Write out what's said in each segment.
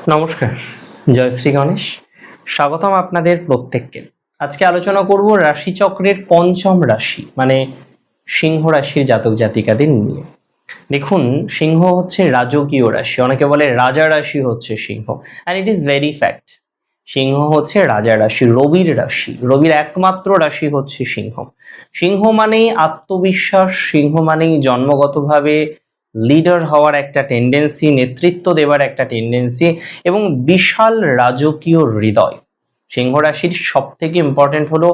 নমস্কার, জয় শ্রী গণেশ। স্বাগতম আপনাদের প্রত্যেককে। আজকে আলোচনা করব রাশিচক্রের পঞ্চম রাশি মানে সিংহ রাশির জাতক জাতিকাদের নিয়ে। দেখুন, সিংহ হচ্ছে রাজকীয় রাশি, অনেকে বলে রাজা রাশি হচ্ছে সিংহ, and it is very fact. সিংহ হচ্ছে রাজা রাশি, রবির রাশি, রবির একমাত্র রাশি হচ্ছে সিংহ। সিংহ মানেই আত্মবিশ্বাস, সিংহ মানেই জন্মগতভাবে লিডার হওয়ার একটা টেন্ডেন্সি, নেতৃত্ব দেওয়ার একটা টেন্ডেন্সি এবং বিশাল রাজকীয় হৃদয়। সিংহ রাশির সব থেকে ইম্পর্টেন্ট হলো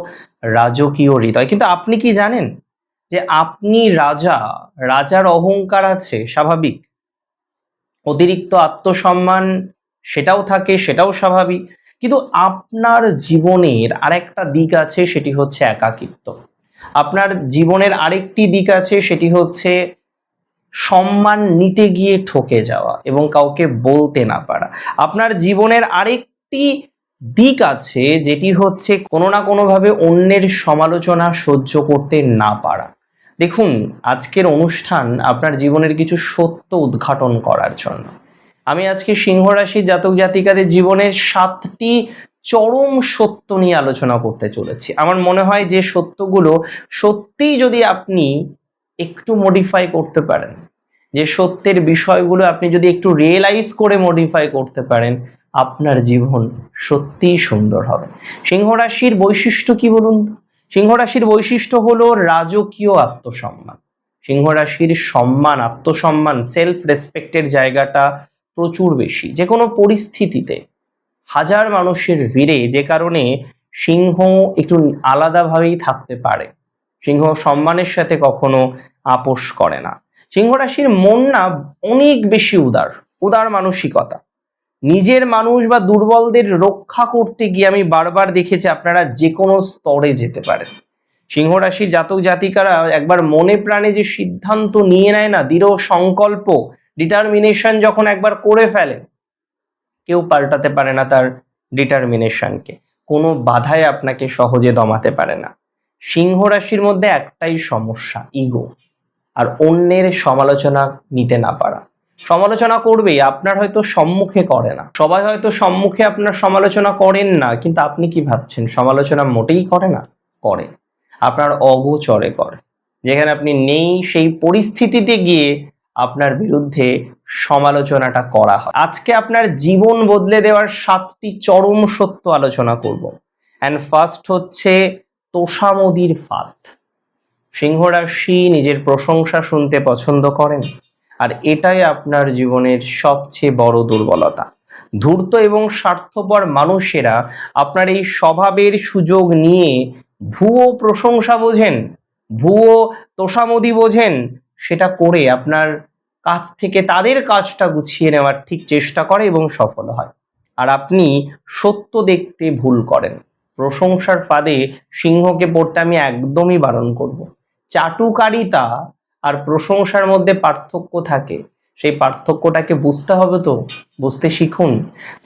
রাজকীয় হৃদয়। কিন্তু আপনি কি জানেন যে আপনি রাজা, রাজার অহংকার আছে, স্বাভাবিক। অতিরিক্ত আত্মসম্মান সেটাও থাকে, সেটাও স্বাভাবিক। কিন্তু আপনার জীবনের আরেকটা দিক আছে, সেটি হচ্ছে একাকিত্ব। আপনার জীবনের আরেকটি দিক আছে, সেটি হচ্ছে সম্মান নিতে গিয়ে ঠকে যাওয়া এবং কাউকে বলতে না পারা। আপনার জীবনের আরেকটি দিক আছে, যেটি হচ্ছে কোনো না কোনোভাবে অন্যের সমালোচনা সহ্য করতে না পারা। দেখুন, আজকের অনুষ্ঠান আপনার জীবনের কিছু সত্য উদ্ঘাটন করার জন্য। আমি আজকে সিংহ রাশির জাতক জাতিকাদের জীবনের 7টি চরম সত্য নিয়ে আলোচনা করতে চলেছি। আমার মনে হয় যে সত্যগুলো সত্যিই যদি আপনি একটু মডিফাই করতে পারেন, যে সত্যের বিষয়গুলো আপনি যদি একটু রিয়েলাইজ করে মডিফাই করতে পারেন, আপনার জীবন সত্যিই সুন্দর হবে। সিংহ রাশির বৈশিষ্ট্য কি বলুন? সিংহ রাশির বৈশিষ্ট্য হলো রাজকীয় আত্মসম্মান। সিংহ রাশির সম্মান, আত্মসম্মান, সেলফ রেসপেক্টের জায়গাটা প্রচুর বেশি। যে কোনো পরিস্থিতিতে হাজার মানুষের ভিড়ে, যে কারণে সিংহ একটু আলাদাভাবেই থাকতে পারে। সিংহ সম্মানের সাথে কখনো আপোষ করে না। সিংহ রাশির মন না অনেক বেশি উদার, উদার মানসিকতা। নিজের মানুষ বা দুর্বলদের রক্ষা করতে গিয়ে আমি বারবার দেখেছি আপনারা যে কোনো স্তরে যেতে পারেন। সিংহ রাশির জাতক জাতিকারা একবার মনে প্রাণে যে সিদ্ধান্ত নিয়ে নেয় না, দৃঢ় সংকল্প, ডিটারমিনেশন যখন একবার করে ফেলে, কেউ পাল্টাতে পারে না তার ডিটারমিনেশনকে। কোনো বাধাই আপনাকে সহজে দমাতে পারে না। সিংহ রাশির মধ্যে একটাই সমস্যা, ইগো, আর অন্যের সমালোচনা নিতে না পারা। সমালোচনা করবেই, আপনার হয়তো সম্মুখে করে না, সবাই হয়তো সম্মুখে আপনার সমালোচনা করেন না, কিন্তু আপনি কি ভাবছেন সমালোচনা মোটেই করে না? করে, আপনার অগোচরে করে। যেখানে আপনি নেই সেই পরিস্থিতিতে গিয়ে আপনার বিরুদ্ধে সমালোচনাটা করা হয়। আজকে আপনার জীবন বদলে দেওয়ার 7টি চরম সত্য আলোচনা করব। অ্যান্ড ফার্স্ট হচ্ছে তোষামোদির ফাঁদ। সিংহ রাশি নিজের প্রশংসা শুনতে পছন্দ করেন, আর এটাই আপনার জীবনের সবচেয়ে বড় দুর্বলতা। ধূর্ত এবং স্বার্থপর মানুষেরা আপনার এই স্বভাবের সুযোগ নিয়ে ভুয়ো প্রশংসা বোঝেন, ভুয়ো তোষামোদি বোঝেন, সেটা করে আপনার কাছ থেকে তাদের কাজটা গুছিয়ে নেওয়ার ঠিক চেষ্টা করে এবং সফল হয়। আর আপনি সত্য দেখতে ভুল করেন। প্রশংসার ফাঁদে সিংহকে পড়তে আমি একদমই বারণ করব। চাটুকারিতা আর প্রশংসার মধ্যে পার্থক্য থাকে, সেই পার্থক্যটাকে বুঝতে হবে, তো বুঝতে শিখুন।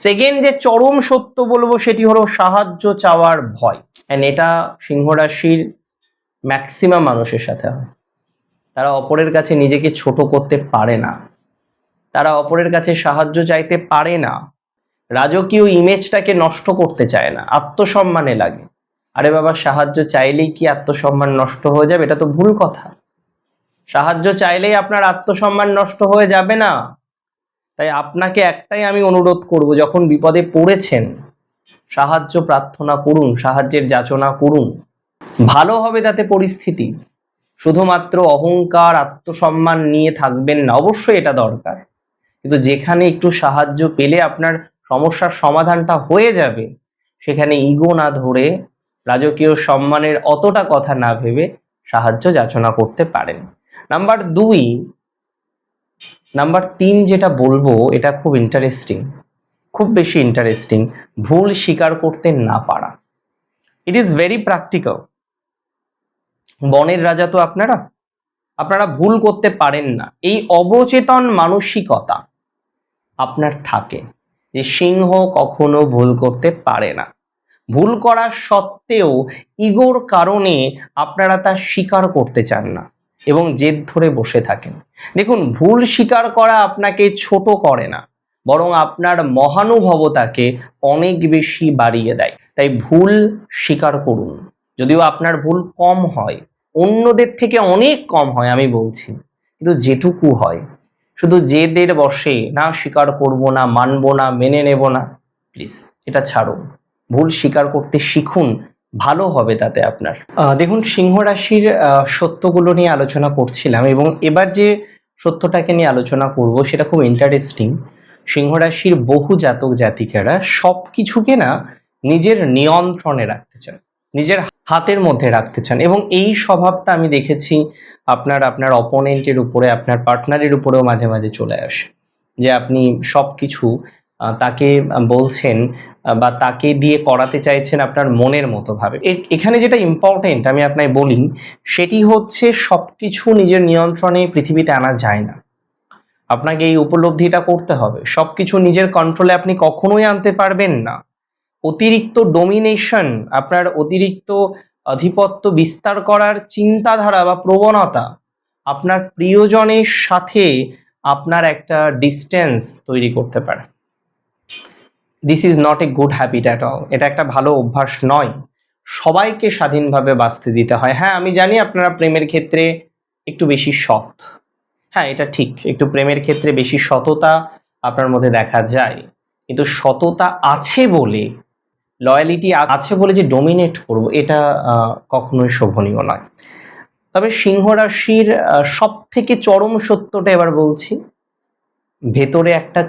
সেকেন্ড যে চরম সত্য বলবো, সেটি হলো সাহায্য চাওয়ার ভয়। এন্ড এটা সিংহ রাশির ম্যাক্সিমাম মানুষের সাথে হয়। তারা অপরের কাছে নিজেকে ছোট করতে পারে না, তারা অপরের কাছে সাহায্য চাইতে পারে না, রাজকীয় ইমেজটাকে নষ্ট করতে চায় না, আত্মসম্মানে লাগে। আরে বাবা, সাহায্য চাইলেই কি আত্মসম্মান নষ্ট হয়ে যাবে? এটা তো ভুল কথা। সাহায্য চাইলেই আপনার আত্মসম্মান নষ্ট হয়ে যাবে না। তাই আপনাকে একটাই আমি অনুরোধ করব, যখন বিপদে পড়েছেন সাহায্য প্রার্থনা করুন, সাহায্যের যাচনা করুন, ভালো হবে তাতে পরিস্থিতি। শুধুমাত্র অহংকার, আত্মসম্মান নিয়ে থাকবেন না, অবশ্যই এটা দরকার, কিন্তু যেখানে একটু সাহায্য পেলে আপনার সমস্যার সমাধানটা হয়ে যাবে, সেখানে ইগো না ধরে, রাজকীয় সম্মানের অতটা কথা না ভেবে সাহায্য যাচনা করতে পারেন। নাম্বার 3 যেটা বলবো, এটা খুব ইন্টারেস্টিং, খুব বেশি ইন্টারেস্টিং। ভুল স্বীকার করতে না পারা। ইট ইজ ভেরি প্র্যাকটিক্যাল। বনের রাজা তো আপনারা ভুল করতে পারেন না। এই অবচেতন মানসিকতা আপনার থাকে যে সিংহ কখনো ভুল করতে পারে না। ভুল করার সত্ত্বেও ইগোর কারণে আপনারা তা স্বীকার করতে চান না এবং জেদ ধরে বসে থাকেন। দেখুন, ভুল স্বীকার করা আপনাকে ছোট করে না, বরং আপনার মহানুভবতাকে অনেক বেশি বাড়িয়ে দেয়। তাই ভুল স্বীকার করুন, যদিও আপনার ভুল কম হয়, অন্যদের থেকে অনেক কম হয় আমি বলছি, কিন্তু যেটুকু হয়, শুধু জেদের বসে না স্বীকার করব না, মানব না, মেনে নেব না, প্লিজ এটা ছাড়ুন। ভুল স্বীকার করতে শিখুন, ভালো হবে তাতে আপনার। দেখুন, সিংহ রাশির সত্যগুলো নিয়ে আলোচনা করছিলাম এবং এবার যে সত্যটাকে নিয়ে আলোচনা করব সেটা খুব ইন্টারেস্টিং। সিংহ রাশির বহু জাতক জাতিকারা সব কিছুকে না নিজের নিয়ন্ত্রণে রাখতে চান, নিজের হাতের মধ্যে রাখতে চান, এবং এই স্বভাবটা আমি দেখেছি আপনার অপোনেন্টের উপরে, আপনার পার্টনারের উপরেও মাঝে মাঝে চলে আসে, যে আপনি সব কিছু তাকে বলছেন বা তাকে দিয়ে করাতে চাইছেন আপনার মনের মতো ভাবে। এখানে যেটা ইম্পর্টেন্ট আমি আপনাকে বলি, সেটি হচ্ছে সবকিছু নিজের নিয়ন্ত্রণে পৃথিবীতে আনা যায় না। আপনাকে এই উপলব্ধিটা করতে হবে, সবকিছু নিজের কন্ট্রোলে আপনি কখনোই আনতে পারবেন না। অতিরিক্ত ডোমিনেশন, আপনার অতিরিক্ত আধিপত্য বিস্তার করার চিন্তাধারা বা প্রবণতা আপনার প্রিয়জনের সাথে আপনার একটা ডিস্টেন্স তৈরি করতে পারে। This is not a good habit at all. এটা একটা ভালো অভ্যাস নয়। সবাইকে স্বাধীনভাবে বাঁচতে দিতে হয়। হ্যাঁ, আমি জানি আপনারা প্রেমের ক্ষেত্রে একটু বেশি সৎ, হ্যাঁ এটা ঠিক, একটু প্রেমের ক্ষেত্রে বেশি সততা আপনার মধ্যে দেখা যায়, কিন্তু সততা আছে বলে, লয়ালিটি আছে বলে যে ডোমিনেট করব, এটা কখনোই শোভনীয় নয়। তবে সিংহ রাশির সব থেকে চরম সত্যটা এবার বলছি, ভেতরে একটা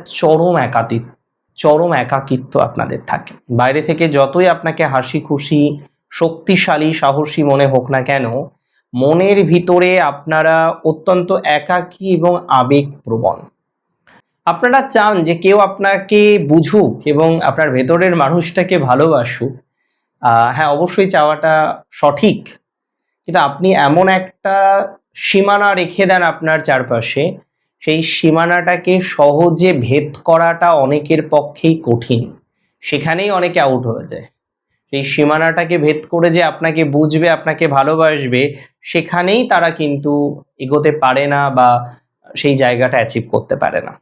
চরম একাকিত্ব আপনাদের থাকে। বাইরে থেকে যতই আপনাকে হাসি খুশি, শক্তিশালী, সাহসী মনে হোক না কেন, মনের ভিতরে আপনারা অত্যন্ত একাকী এবং আবেগপ্রবণ। আপনারা চান যে কেউ আপনাকে বুঝুক এবং আপনার ভেতরের মানুষটাকে ভালোবাসুক। হ্যাঁ, অবশ্যই চাওয়াটা সঠিক, কিন্তু আপনি এমন একটা সীমানা রেখে দেন আপনার চারপাশে, সেই সীমানাটাকে সহজে ভেদ করাটা অনেকের পক্ষেই কঠিন। সেখানেই অনেকে আউট হয়ে যায়। সেই সীমানাটাকে ভেদ করে যে আপনাকে বুঝবে, আপনাকে ভালোবাসবে, সেখানেই তারা কিন্তু এগোতে পারে না বা সেই জায়গাটা অ্যাচিভ করতে পারে না।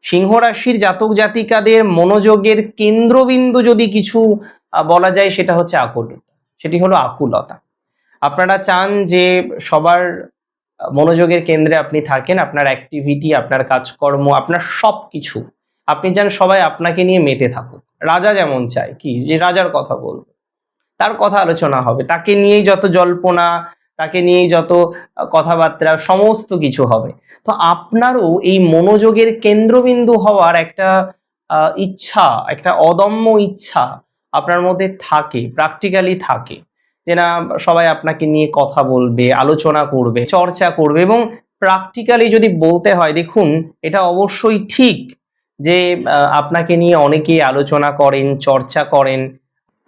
সিংহ রাশির জাতক জাতিকাদের মনোযোগের কেন্দ্রবিন্দু যদি কিছু বলা যায়, সেটা হচ্ছে আকুলতা। সেটি হলো আকুলতা। আপনারা চান যে সবার মনোযোগের কেন্দ্রে আপনি থাকেন, আপনার অ্যাক্টিভিটি, আপনার কাজকর্ম, আপনার সব কিছু। আপনি চান সবাই আপনাকে নিয়ে মেতে থাকুক। রাজা যেমন চায় কি, যে রাজার কথা বলবে, তার কথা আলোচনা হবে, তাকে নিয়েই যত জল্পনা, তাকে নিয়েই যত কথাবার্তা, সমস্ত কিছু হবে। তো আপনারও এই মনোযোগের কেন্দ্রবিন্দু হওয়ার একটা ইচ্ছা, একটা অদম্য ইচ্ছা আপনার মধ্যে থাকে, প্র্যাকটিক্যালি থাকে, যে না সবাই আপনাকে নিয়ে কথা বলবে, আলোচনা করবে, চর্চা করবে। এবং প্র্যাকটিক্যালি যদি বলতে হয়, দেখুন এটা অবশ্যই ঠিক যে আপনাকে নিয়ে অনেকেই আলোচনা করেন, চর্চা করেন।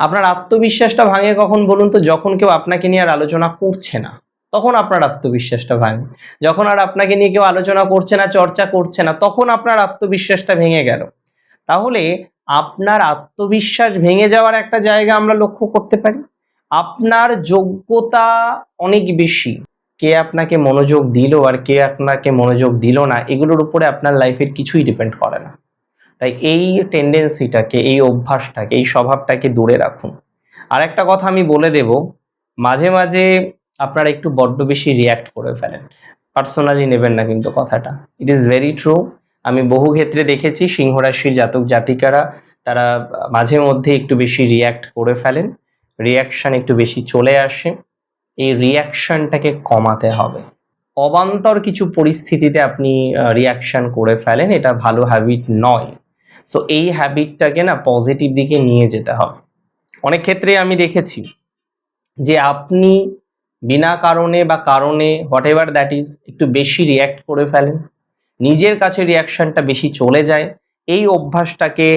আপনার আত্মবিশ্বাসটা ভাঙে কখন বলুন তো? যখন কেউ আপনাকে নিয়ে আর আলোচনা করছে না, তখন আপনার আত্মবিশ্বাসটা ভাঙে। যখন আর আপনাকে নিয়ে কেউ আলোচনা করছে না, চর্চা করছে না, তখন আপনার আত্মবিশ্বাসটা ভেঙে গেল। তাহলে আপনার আত্মবিশ্বাস ভেঙে যাওয়ার একটা জায়গা আমরা লক্ষ্য করতে পারি। আপনার যোগ্যতা অনেক বেশি, কে আপনাকে মনোযোগ দিল আর কে আপনাকে মনোযোগ দিল না, এগুলোর উপরে আপনার লাইফের কিছুই ডিপেন্ড করে না। তাই এই টেন্ডেন্সিটাকে, এই অভ্যাসটাকে, এই স্বভাবটাকে দূরে রাখুন। আর একটা কথা আমি বলে দেব, মাঝে মাঝে আপনারা একটু বড্ড বেশি রিয়্যাক্ট করে ফেলেন। পার্সোনালি নেবেন না কিন্তু কথাটা, ইট ইজ ভেরি ট্রু। আমি বহু ক্ষেত্রে দেখেছি সিংহ রাশির জাতক জাতিকারা তারা মাঝে মধ্যে একটু বেশি রিয়্যাক্ট করে ফেলেন, রিয়াকশন একটু বেশি চলে আসে। এই রিয়াকশনটাকে কমাতে হবে। অবান্তর কিছু পরিস্থিতিতে আপনি রিয়াকশন করে ফেলেন, এটা ভালো হ্যাবিট নয়। সো এই হ্যাবিটটাকে না পজিটিভ দিকে নিয়ে যেতে হবে। অনেক ক্ষেত্রে আমি দেখেছি যে আপনি বিনা কারণে বা কারণে, হোয়াট এভার দ্যাট ইজ, একটু বেশি রিয়্যাক্ট করে ফেলেন, নিজের কাছে রিয়াকশনটা বেশি চলে যায়। এই অভ্যাসটাকে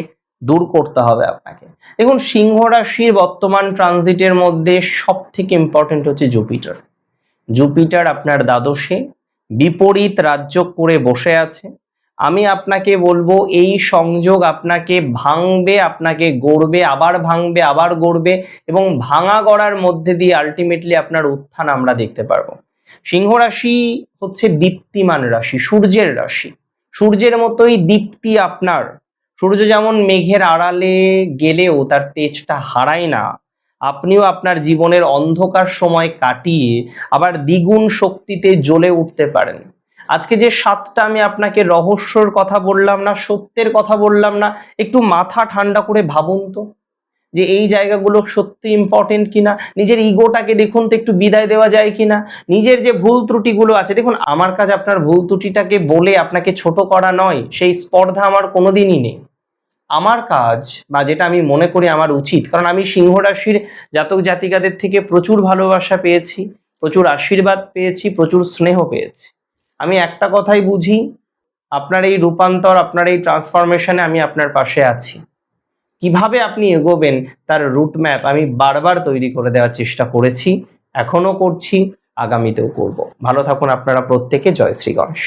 দূর করতে হবে আপনাকে। দেখুন, সিংহ রাশির বর্তমান ট্রানজিটের মধ্যে সব থেকে ইম্পর্টেন্ট হচ্ছে জুপিটার। জুপিটার আপনার দ্বাদশে বিপরীত রাজ্য করে বসে আছে। আমি আপনাকে বলবো এই সংযোগ আপনাকে ভাঙবে, আপনাকে গড়বে, আবার ভাঙবে, আবার গড়বে, এবং ভাঙা গড়ার মধ্যে দিয়ে আলটিমেটলি আপনার উত্থান আমরা দেখতে পারবো। সিংহ রাশি হচ্ছে দীপ্তিমান রাশি, সূর্যের রাশি। সূর্যের মতোই দীপ্তি আপনার। সূর্য যেমন মেঘের আড়ালে গেলেও তার তেজটা হারায় না, আপনিও আপনার জীবনের অন্ধকার সময় কাটিয়ে আবার দ্বিগুণ শক্তিতে জ্বলে উঠতে পারেন। আজকে যে 7টা আমি আপনাকে রহস্যর কথা বললাম না, সত্যের কথা বললাম না, একটু মাথা ঠান্ডা করে ভাবুন তো যে এই জায়গাগুলো সত্যি ইম্পর্টেন্ট কিনা। নিজের ইগোটাকে দেখুন তো একটু বিদায় দেওয়া যায় কিনা। নিজের যে ভুল ত্রুটিগুলো আছে, দেখুন আমার কাজ আপনার ভুল ত্রুটিটাকে বলে আপনাকে ছোট করা নয়, সেই স্পর্ধা আমার কোনোদিনই নেই। আমার কাজ বা যেটা আমি মনে করি আমার উচিত, কারণ আমি সিংহ রাশির জাতক জাতিকাদের থেকে প্রচুর ভালোবাসা পেয়েছি, প্রচুর আশীর্বাদ পেয়েছি, প্রচুর স্নেহ পেয়েছি। আমি একটা কথাই বুঝি, আপনার এই রূপান্তর, আপনার এই ট্রান্সফরমেশনে আমি আপনার পাশে আছি। কিভাবে আপনি এগোবেন তার রুট ম্যাপ আমি বারবার তৈরি করে দেওয়ার চেষ্টা করেছি, এখনো করছি, আগামীতেও করব। ভালো থাকুন আপনারা প্রত্যেকে। জয় শ্রী গণেশ।